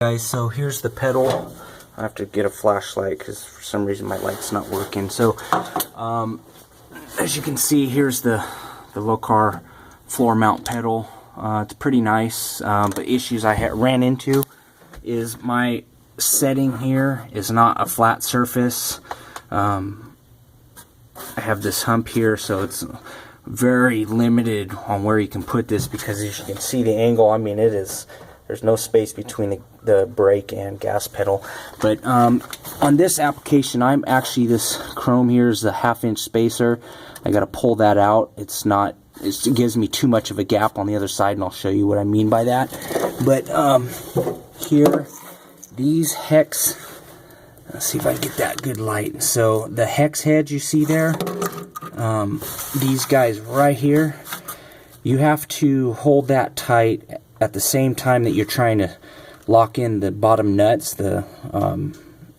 Guys, so here's the pedal. I have to get a flashlight because for some reason my light's not working. So as you can see, here's the Lokar floor mount pedal. It's pretty nice, but issues I ran into is my setting here is not a flat surface. I have this hump here, so it's very limited on where you can put this, because as you can see the angle, I mean, there's no space between the brake and gas pedal. But on this application, this chrome here is a 1/2-inch spacer. I got to pull that out. It gives me too much of a gap on the other side, and I'll show you what I mean by that. But here, these hex, let's see if I can get that good light. So the hex heads you see there, these guys right here, you have to hold that tight at the same time that you're trying to lock in the bottom nuts, the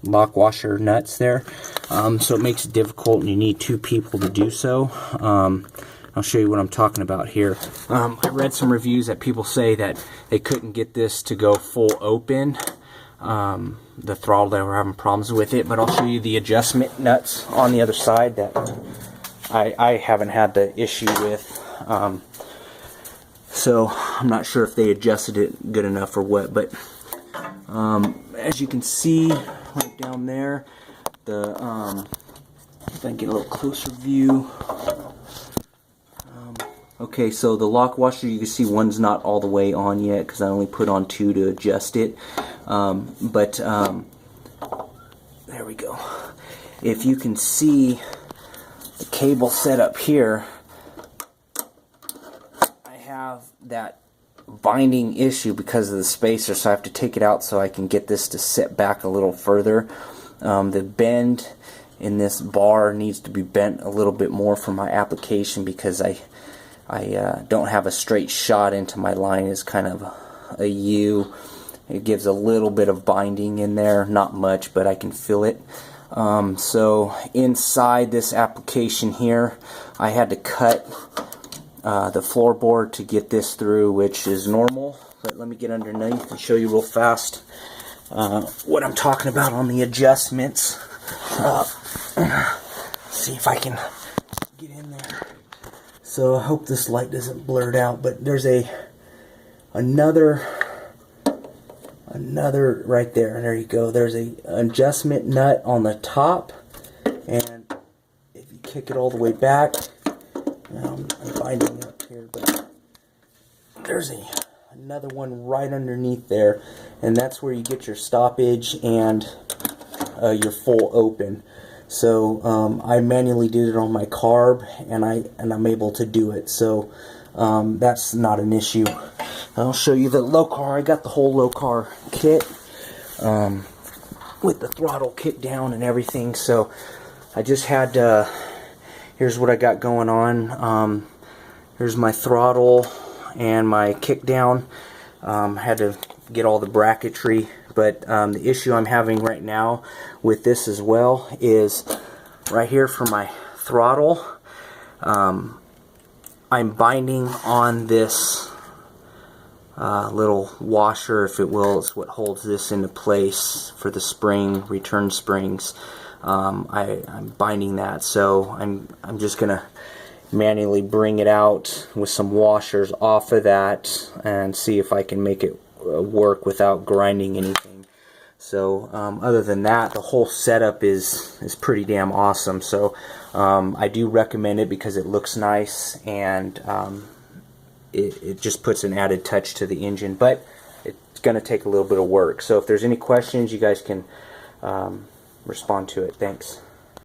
lock washer nuts there. So it makes it difficult, and you need 2 people to do so. I'll show you what I'm talking about here. I read some reviews that people say that they couldn't get this to go full open. The throttle, they were having problems with it, but I'll show you the adjustment nuts on the other side that I haven't had the issue with. So I'm not sure if they adjusted it good enough or what, but as you can see right down there, if I can get a little closer view. Okay, so the lock washer, you can see one's not all the way on yet because I only put on 2 to adjust it. There we go. If you can see the cable set up here, have that binding issue because of the spacer, so I have to take it out so I can get this to sit back a little further. The bend in this bar needs to be bent a little bit more for my application because I don't have a straight shot into my line. It's kind of a U. It gives a little bit of binding in there, not much, but I can feel it. So inside this application here, I had to cut the floorboard to get this through, which is normal, but let me get underneath and show you real fast what I'm talking about on the adjustments. See if I can get in there. So I hope this light doesn't blur it out, but there's another right there. There you go. There's a adjustment nut on the top, and if you kick it all the way back, I'm binding up here, but there's another one right underneath there, and that's where you get your stoppage and your full open. So I manually did it on my carb, and I'm able to do it. So that's not an issue. I'll show you the Lokar. I got the whole Lokar kit with the throttle kick down and everything. So I just had here's what I got going on. Here's my throttle and my kick down. Had to get all the bracketry, but the issue I'm having right now with this as well is right here for my throttle. I'm binding on this little washer, if it will. It's what holds this into place for the return springs. I'm binding that, so I'm just gonna manually bring it out with some washers off of that and see if I can make it work without grinding anything. So other than that, the whole setup is pretty damn awesome. So I do recommend it because it looks nice, and it just puts an added touch to the engine, but it's gonna take a little bit of work. So if there's any questions, you guys can respond to it. Thanks.